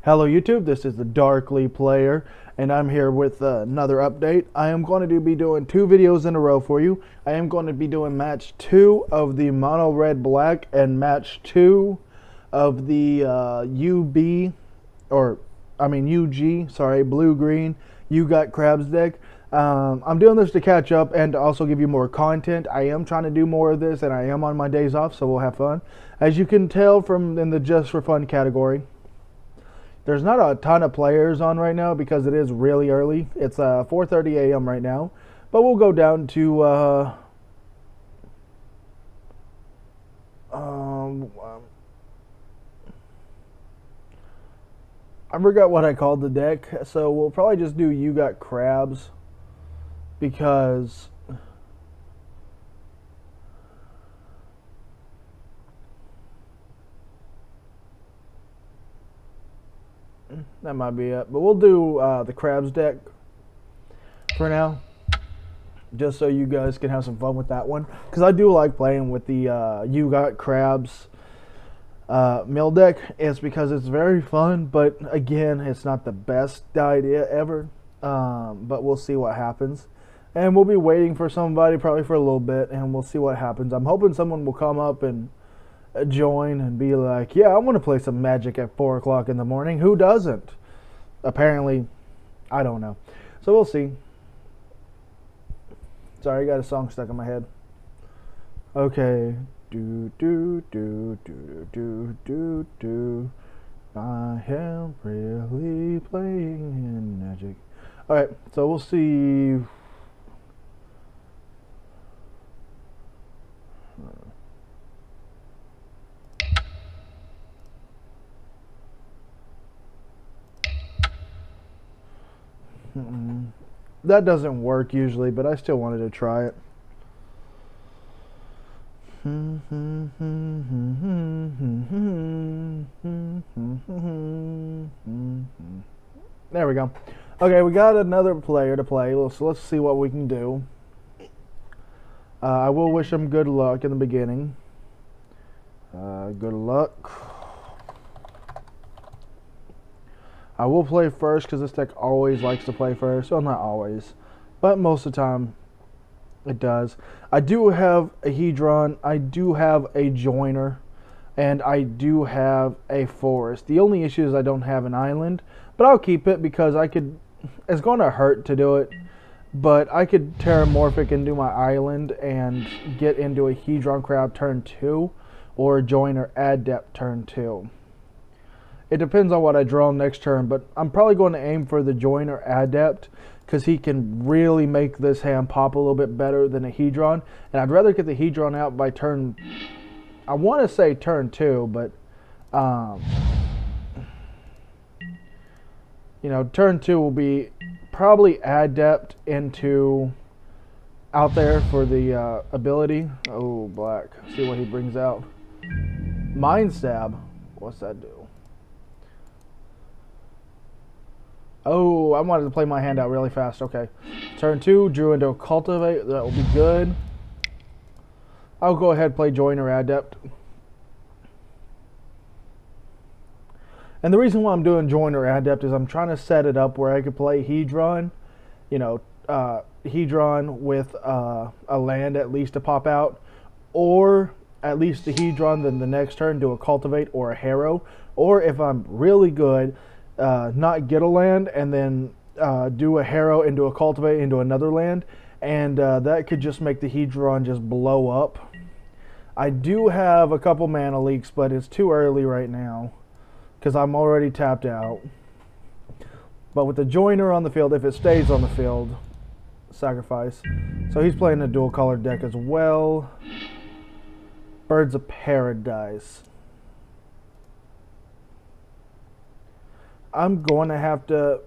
Hello YouTube, this is the Darkly Player, and I'm here with another update. I am going to be doing 2 videos in a row for you. I am going to be doing match 2 of the Mono Red Black and match 2 of the Blue Green You Got Crabs deck. I'm doing this to catch up and to also give you more content. I am trying to do more of this, and I am on my days off, so we'll have fun. As you can tell from in the Just for Fun category, there's not a ton of players on right now because it is really early. It's 4:30 a.m. right now, but we'll go down to I forgot what I called the deck, so we'll probably just do You Got Crabs because that might be it. But we'll do the Crabs deck for now, just so you guys can have some fun with that one. Because I do like playing with the You Got Crabs mill deck. It's because it's very fun, but again, it's not the best idea ever. But we'll see what happens. And we'll be waiting for somebody probably for a little bit, and we'll see what happens. I'm hoping someone will come up and join and be like, yeah, I want to play some Magic at 4 o'clock in the morning. Who doesn't? Apparently, I don't know. So we'll see. Sorry, I got a song stuck in my head. Okay. Do do do do do do do. I am really playing in Magic. All right, so we'll see. That doesn't work usually, but I still wanted to try it. There we go. Okay, we got another player to play, so let's see what we can do. I will wish him good luck in the beginning. Good luck. I will play first because this deck always likes to play first. Well, not always, but most of the time it does. I do have a Hedron, I do have a Joiner, and I do have a Forest. The only issue is I don't have an Island, but I'll keep it because it's going to hurt to do it, but I could Terramorphic into my Island and get into a Hedron Crab turn 2 or a Joiner Adept turn 2. It depends on what I draw next turn, but I'm probably going to aim for the Joiner Adept because he can really make this hand pop a little bit better than a Hedron. And I'd rather get the Hedron out by turn, I want to say turn 2, but, you know, turn 2 will be probably Adept into out there for the ability. Oh, black. See what he brings out. Mind Stab. What's that do? Oh, I wanted to play my hand out really fast. Okay. Turn 2, drew into a Cultivate. That will be good. I'll go ahead and play Joiner Adept. And the reason why I'm doing Joiner Adept is I'm trying to set it up where I could play Hedron. You know, Hedron with a land at least to pop out. Or at least the Hedron, then the next turn do a Cultivate or a Harrow. Or if I'm really good, not get a land and then do a Harrow into a Cultivate into another land, and that could just make the Hedron just blow up. I do have a couple mana leaks, but it's too early right now because I'm already tapped out. But with the Joiner on the field, if it stays on the field, sacrifice. So he's playing a dual color deck as well. Birds of Paradise. I'm going to have to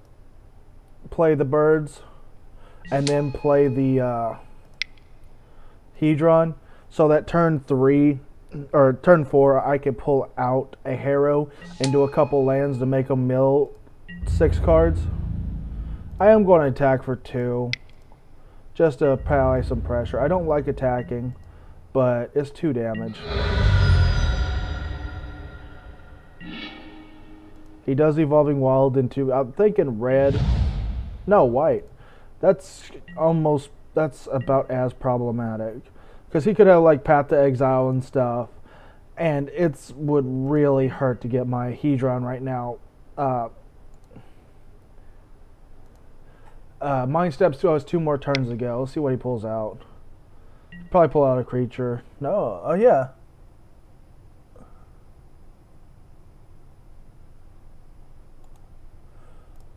play the birds and then play the Hedron so that turn 3 or turn 4 I can pull out a Harrow into a couple lands to make them mill 6 cards. I am going to attack for 2 just to apply some pressure. I don't like attacking, but it's 2 damage. He does Evolving Wild into, I'm thinking red. No, white. That's about as problematic. Because he could have like Path to Exile and stuff. And it would really hurt to get my Hedron right now. Mind Step still has 2 more turns to go. Let's see what he pulls out. Probably pull out a creature. No, oh yeah.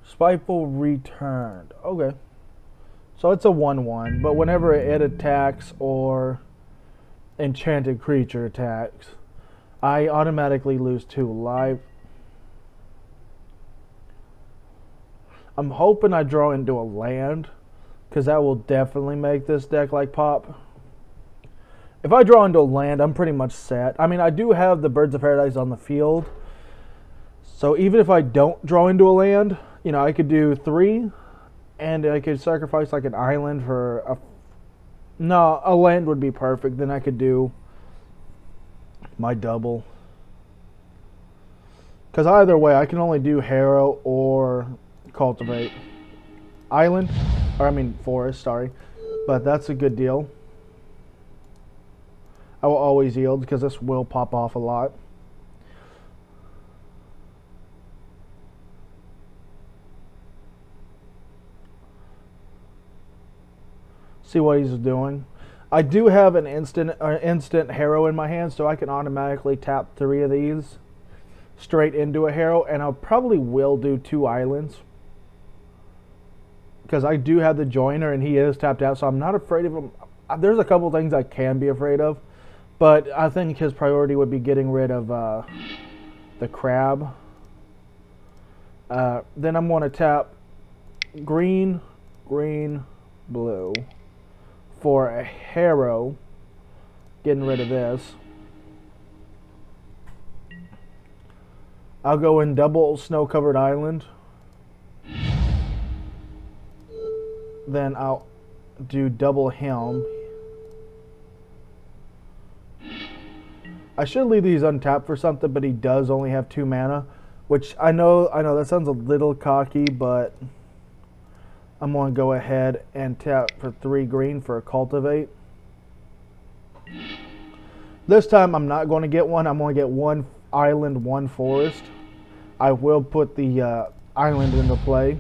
Spiteful Returned. Okay. So it's a 1/1, but whenever it attacks or enchanted creature attacks, I automatically lose 2 life. I'm hoping I draw into a land, because that will definitely make this deck like pop. If I draw into a land, I'm pretty much set. I mean, I do have the Birds of Paradise on the field, so even if I don't draw into a land, you know, I could do 3, and I could sacrifice like an island for a... No, a land would be perfect. Then I could do my double. Because either way, I can only do Harrow or Cultivate. Island, or I mean Forest, sorry. But that's a good deal. I will always yield because this will pop off a lot. See what he's doing. I do have an instant Harrow in my hand, so I can automatically tap 3 of these straight into a Harrow, and I probably will do 2 islands because I do have the Joiner and he is tapped out, so I'm not afraid of him. There's a couple things I can be afraid of, but I think his priority would be getting rid of the Crab. Then I'm going to tap green, blue for a Harrow, getting rid of this. I'll go in double Snow-Covered Island. Then I'll do double Helm. I should leave these untapped for something, but he does only have 2 mana, which I know that sounds a little cocky, but I'm going to go ahead and tap for 3 green for a Cultivate. This time I'm not going to get one. I'm going to get 1 island, 1 forest. I will put the island into play,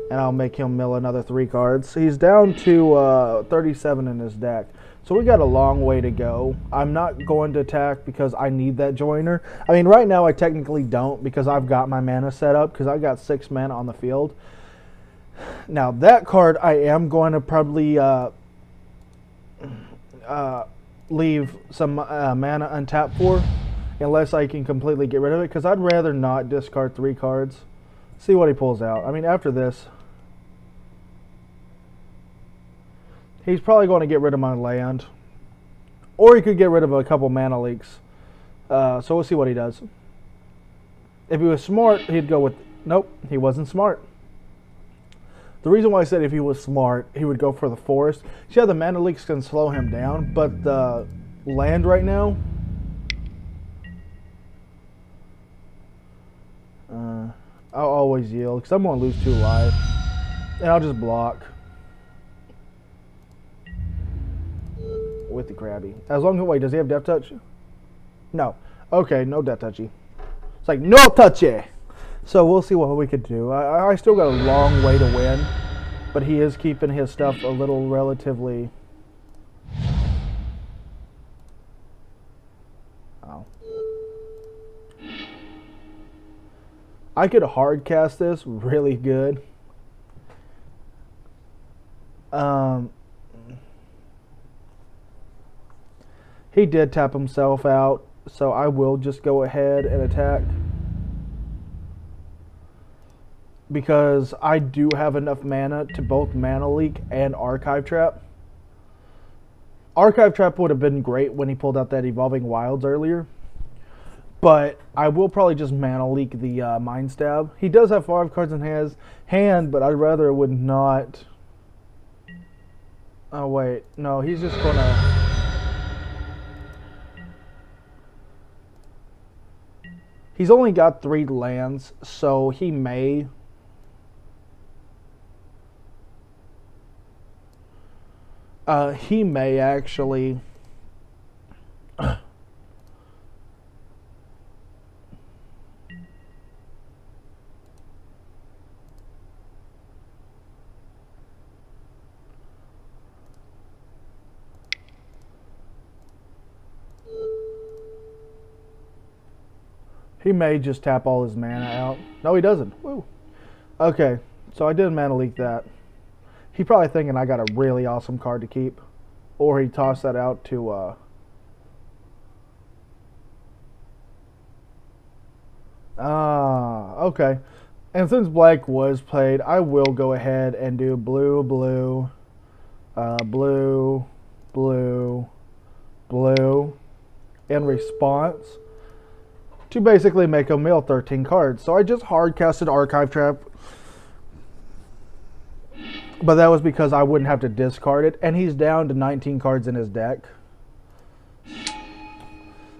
and I'll make him mill another 3 cards. He's down to 37 in his deck, so we got a long way to go. I'm not going to attack because I need that Joiner. I mean, right now I technically don't because I've got my mana set up because I've got 6 mana on the field. Now that card I am going to probably leave some mana untapped for, unless I can completely get rid of it, because I'd rather not discard 3 cards. See what he pulls out. I mean, after this, he's probably going to get rid of my land, or he could get rid of a couple mana leaks. So we'll see what he does. If he was smart, he'd go with... Nope, he wasn't smart. The reason why I said if he was smart, he would go for the forest. See how the mana leaks can slow him down, but the land right now... I'll always yield, because I'm going to lose 2 life. And I'll just block. With the Krabby. As long as... Wait, does he have Death Touch? No. Okay, no Death Touchy. It's like, no touchy! So we'll see what we could do. I still got a long way to win, but he is keeping his stuff a little relatively... Oh. I could hard cast this really good. He did tap himself out, so I will just go ahead and attack. Because I do have enough mana to both Mana Leak and Archive Trap. Archive Trap would have been great when he pulled out that Evolving Wilds earlier. But I will probably just Mana Leak the Mind Stab. He does have 5 cards in his hand, but I'd rather it would not... Oh, wait. No, he's just going to... He's only got 3 lands, so he may... he may actually... He may just tap all his mana out. No, he doesn't. Woo. Okay, so I did mana leak that. He probably thinking I got a really awesome card to keep. Or he tossed that out to... okay. And since black was played, I will go ahead and do blue, blue, blue, blue, blue in response to basically make him mill 13 cards. So I just hard casted Archive Trap, but that was because I wouldn't have to discard it, and he's down to 19 cards in his deck.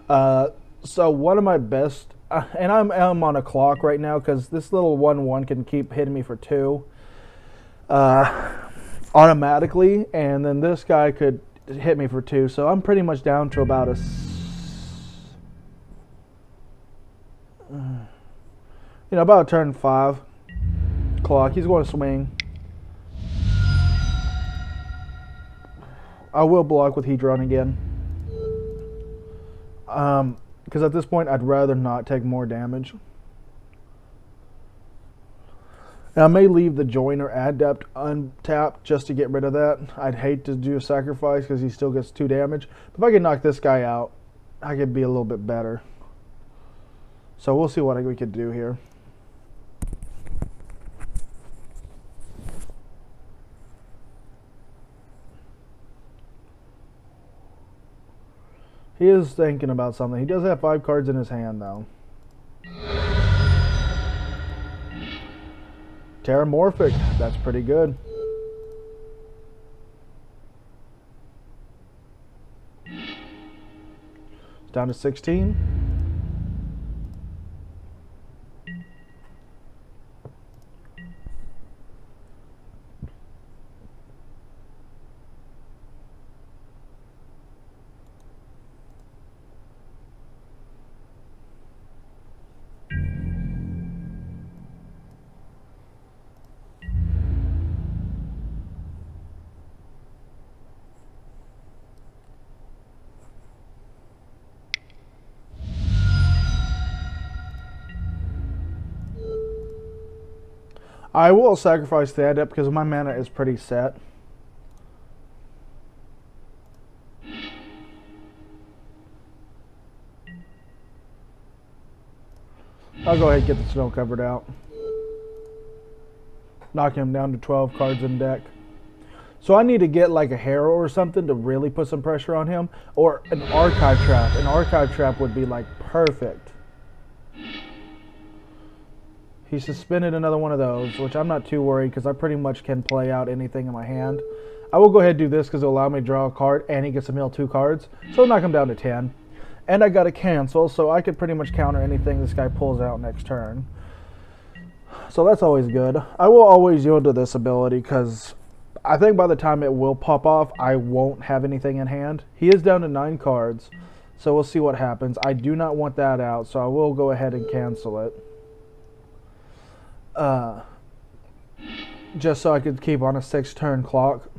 So one of my best, and I'm on a clock right now because this little 1/1 can keep hitting me for 2 automatically, and then this guy could hit me for 2. So I'm pretty much down to about a about turn 5 clock. He's going to swing. I will block with Hedron again. Because at this point, I'd rather not take more damage. And I may leave the Joiner Adept untapped just to get rid of that. I'd hate to do a sacrifice because he still gets 2 damage. But if I can knock this guy out, I could be a little bit better. So we'll see what we could do here. He is thinking about something. He does have 5 cards in his hand, though. Terramorphic. That's pretty good. It's down to 16. I will sacrifice the Adept because my mana is pretty set. I'll go ahead and get the snow covered out. Knock him down to 12 cards in deck. So I need to get like a Harrow or something to really put some pressure on him. Or an Archive Trap. An Archive Trap would be like perfect. He suspended another one of those, which I'm not too worried because I pretty much can play out anything in my hand. I will go ahead and do this because it'll allow me to draw a card and he gets to mill 2 cards. So I'll knock him down to 10. And I got a cancel, so I could pretty much counter anything this guy pulls out next turn. So that's always good. I will always yield to this ability because I think by the time it will pop off, I won't have anything in hand. He is down to 9 cards, so we'll see what happens. I do not want that out, so I will go ahead and cancel it. Just so I could keep on a 6-turn clock.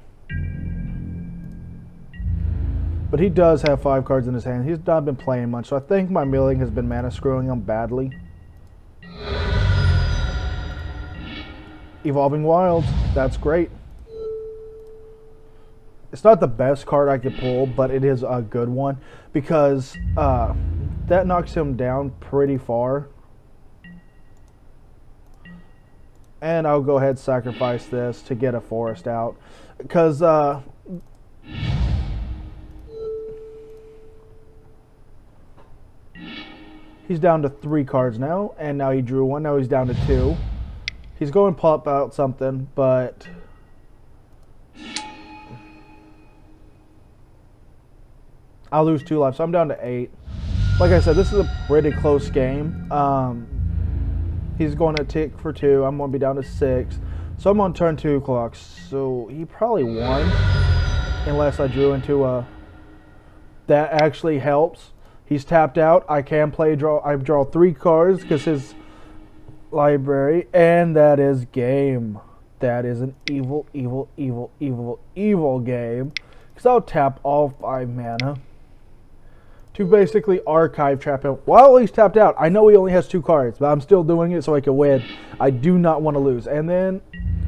But he does have 5 cards in his hand. He's not been playing much, so I think my milling has been mana screwing him badly. Evolving Wilds, that's great. It's not the best card I could pull, but it is a good one because that knocks him down pretty far. And I'll go ahead and sacrifice this to get a forest out. Because he's down to 3 cards now. And now he drew 1. Now he's down to 2. He's going to pop out something, but I'll lose 2 life. So I'm down to 8. like I said, this is a pretty close game. He's going to tick for 2. I'm going to be down to 6. So I'm on turn 2 clock. So he probably won. Unless I drew into a... That actually helps. He's tapped out. I can play draw. I draw 3 cards because his library. And that is game. That is an evil, evil, evil, evil, evil game. Because I'll tap all 5 mana to basically archive trap him while he's tapped out. I know he only has 2 cards, but I'm still doing it so I can win. I do not want to lose. And then,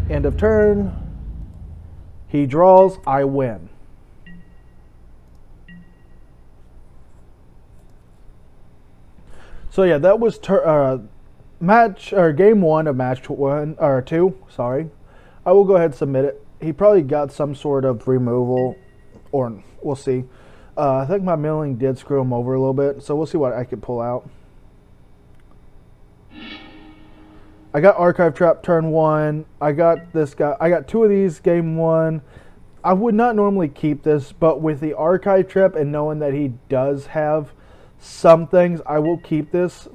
end of turn, he draws, I win. So yeah, that was game 1 of match 2. Sorry, I will go ahead and submit it. He probably got some sort of removal, or we'll see. I think my milling did screw him over a little bit, so we'll see what I can pull out. I got Archive Trap turn 1. I got this guy. I got 2 of these game 1. I would not normally keep this, but with the Archive Trap and knowing that he does have some things, I will keep this.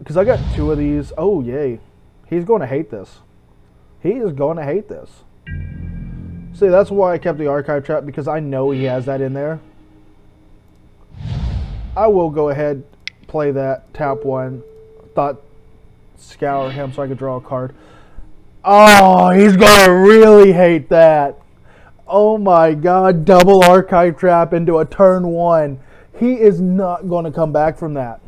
Because I got 2 of these. Oh, yay. He's going to hate this. He is going to hate this. See, that's why I kept the Archive Trap, because I know he has that in there. I will go ahead, play that, tap 1. Thought scour him so I could draw a card. Oh, he's going to really hate that. Oh my god, double Archive Trap into a turn 1. He is not going to come back from that.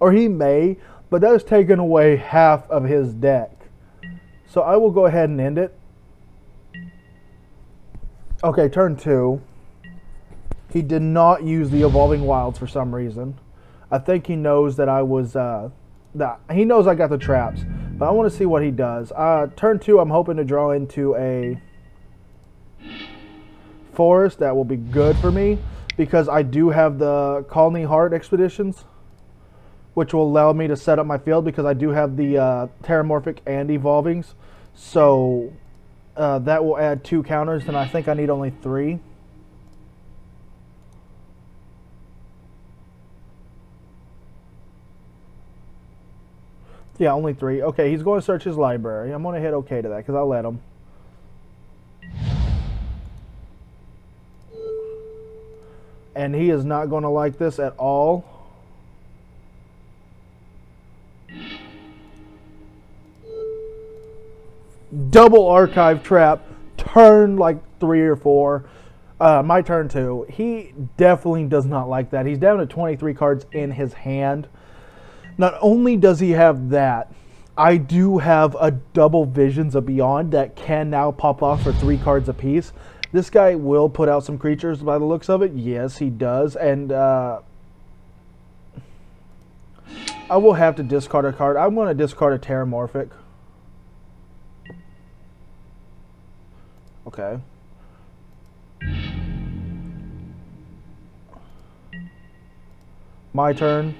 Or he may, but that has taken away half of his deck. So I will go ahead and end it. Okay, turn 2. He did not use the Evolving Wilds for some reason. I think he knows that I was, he knows I got the traps. But I want to see what he does. Turn 2, I'm hoping to draw into a forest. That will be good for me, because I do have the Colony Heart Expeditions, which will allow me to set up my field, because I do have the Terramorphic and Evolvings. So... that will add 2 counters, and I think I need only 3. Yeah, only 3. Okay, he's going to search his library. I'm going to hit OK to that, because I'll let him. And he is not going to like this at all. Double Archive Trap, turn like 3 or 4. My turn 2. He definitely does not like that. He's down to 23 cards in his hand. Not only does he have that, I do have a double Visions of Beyond that can now pop off for 3 cards apiece. This guy will put out some creatures by the looks of it. Yes, he does. And I will have to discard a card. I'm going to discard a Terramorphic. Okay. My turn.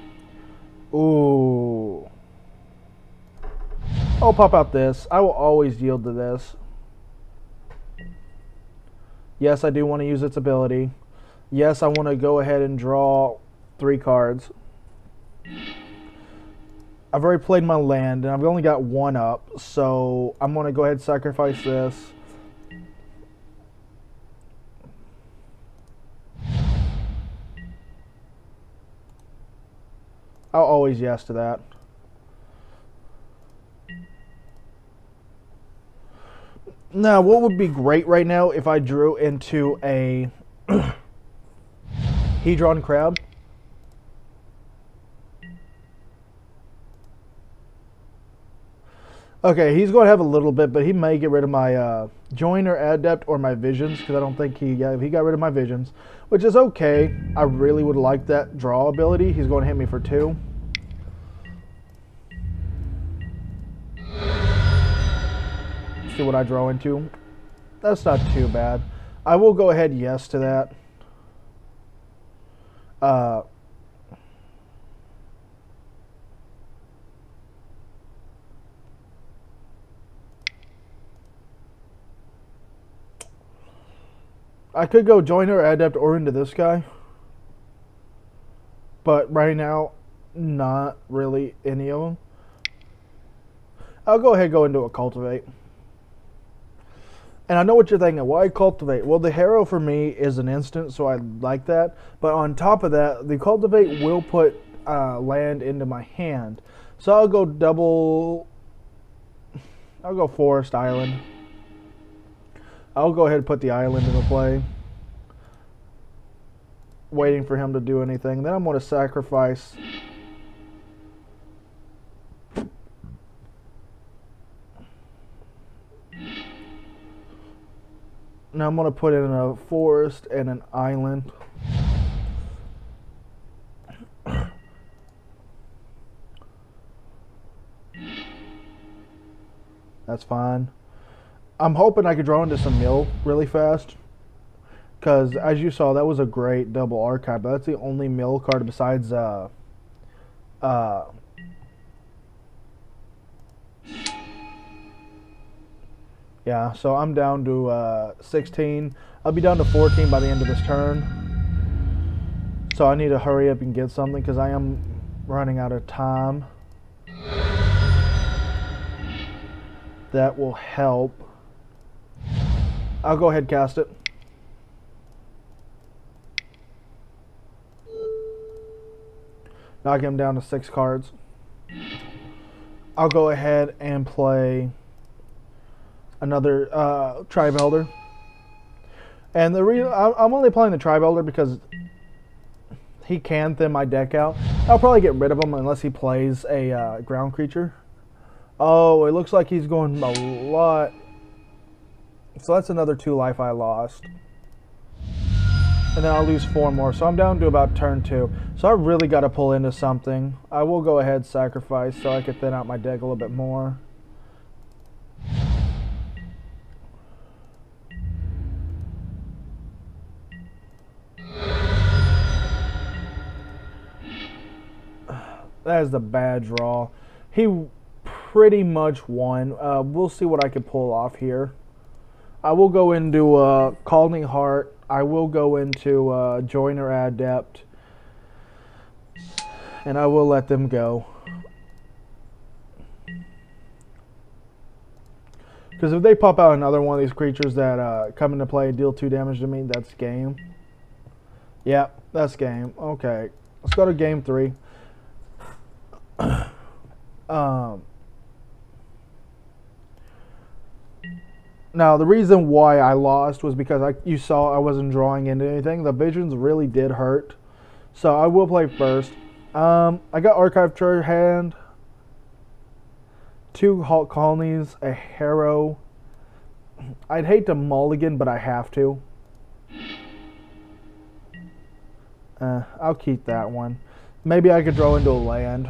Ooh. I'll pop out this. I will always yield to this. Yes, I do want to use its ability. Yes, I want to go ahead and draw 3 cards. I've already played my land, and I've only got 1 up, so I'm going to go ahead and sacrifice this. I'll always yes to that. Now, what would be great right now if I drew into a Hedron Crab? Okay, he's going to have a little bit, but he may get rid of my Joiner Adept or my Visions, because I don't think he got rid of my Visions, which is okay. I really would like that draw ability. He's going to hit me for 2. See what I draw into. That's not too bad. I will go ahead yes to that. I could go Joiner Adept or into this guy. but right now, not really any of them. I'll go ahead and go into a cultivate. And I know what you're thinking. Why cultivate? Well, the harrow for me is an instant, so I like that. But on top of that, the cultivate will put land into my hand. So I'll go double. I'll go forest island. I'll go ahead and put the island into play. Waiting for him to do anything. Then I'm going to sacrifice. Now I'm going to put in a forest and an island. That's fine. I'm hoping I could draw into some mill really fast. Because, as you saw, that was a great double archive. But that's the only mill card besides... yeah, so I'm down to 16. I'll be down to 14 by the end of this turn. So I need to hurry up and get something because I am running out of time. That will help. I'll go ahead and cast it. Knock him down to 6 cards. I'll go ahead and play another Tribe Elder. And the reason I'm only playing the Tribe Elder because he can thin my deck out. I'll probably get rid of him unless he plays a ground creature. Oh, it looks like he's going a lot. So that's another 2 life I lost. And then I'll lose 4 more. So I'm down to about turn 2. So I really got to pull into something. I will go ahead and sacrifice so I can thin out my deck a little bit more. That is the bad draw. He pretty much won. We'll see what I can pull off here. I will go into Calling Heart. I will go into Joiner Adept. And I will let them go. Because if they pop out another one of these creatures that come into play and deal 2 damage to me, that's game. Yeah, that's game. Okay. Let's go to game 3. Now, the reason why I lost was because you saw I wasn't drawing into anything. The visions really did hurt. So I will play first. I got Archive Treasure Hand, 2 Halt Colonies, a Harrow. I'd hate to mulligan, but I have to. I'll keep that one. Maybe I could draw into a land.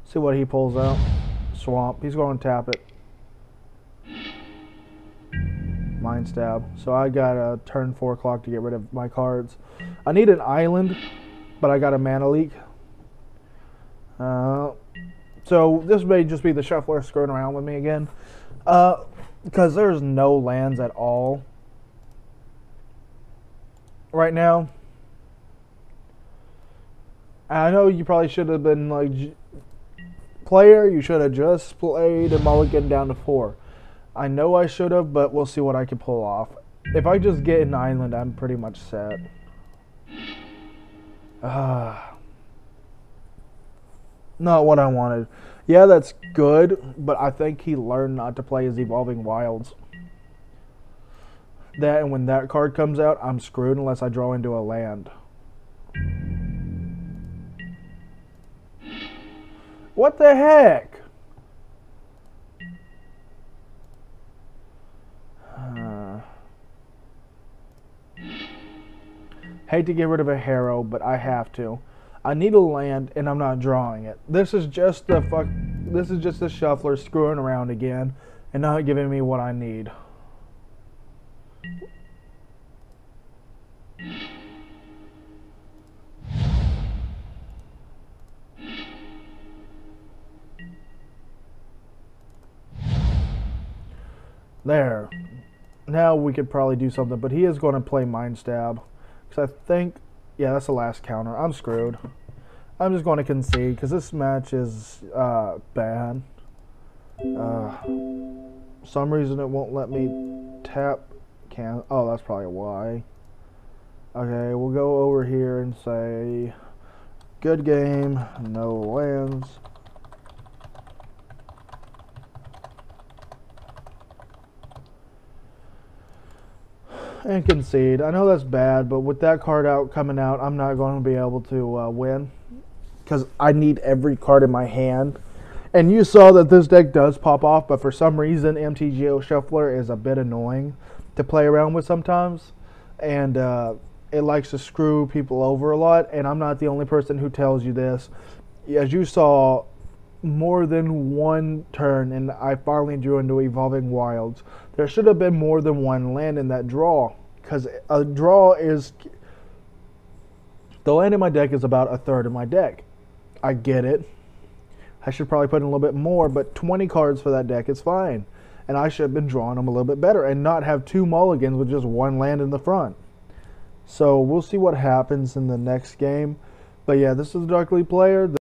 See what he pulls out. Swamp. He's going to tap it. Mind Stab. So I got a turn 4 clock to get rid of my cards. I need an island, but I got a mana leak. So this may just be the shuffler screwing around with me again. Because there's no lands at all right now. I know you probably should have been like... Player, you should have just played a mulligan down to 4. I know I should have, but we'll see what I can pull off. If I just get an island, I'm pretty much set. Not what I wanted. Yeah, that's good, but I think he learned not to play his Evolving Wilds. That, and when that card comes out, I'm screwed unless I draw into a land. What the heck? Hate to get rid of a Harrow, but I have to. I need a land, and I'm not drawing it. This is just the This is just the shuffler screwing around again, and not giving me what I need. There. Now we could probably do something, but he is going to play Mind Stab. Because I think, yeah, that's the last counter. I'm screwed. I'm just going to concede because this match is bad. Some reason it won't let me tap. Oh, that's probably why. Okay, we'll go over here and say, good game, no lands. And concede. I know that's bad, but with that card coming out, I'm not going to be able to win because I need every card in my hand. And you saw that this deck does pop off, but for some reason, MTGO Shuffler is a bit annoying to play around with sometimes, and it likes to screw people over a lot. And I'm not the only person who tells you this. As you saw, more than one turn, and I finally drew into Evolving Wilds. There should have been more than one land in that draw, because a draw is... The land in my deck is about a third of my deck. I get it. I should probably put in a little bit more, but 20 cards for that deck is fine. And I should have been drawing them a little bit better and not have 2 mulligans with just 1 land in the front. So we'll see what happens in the next game. But yeah, this is the Dark Elite Player.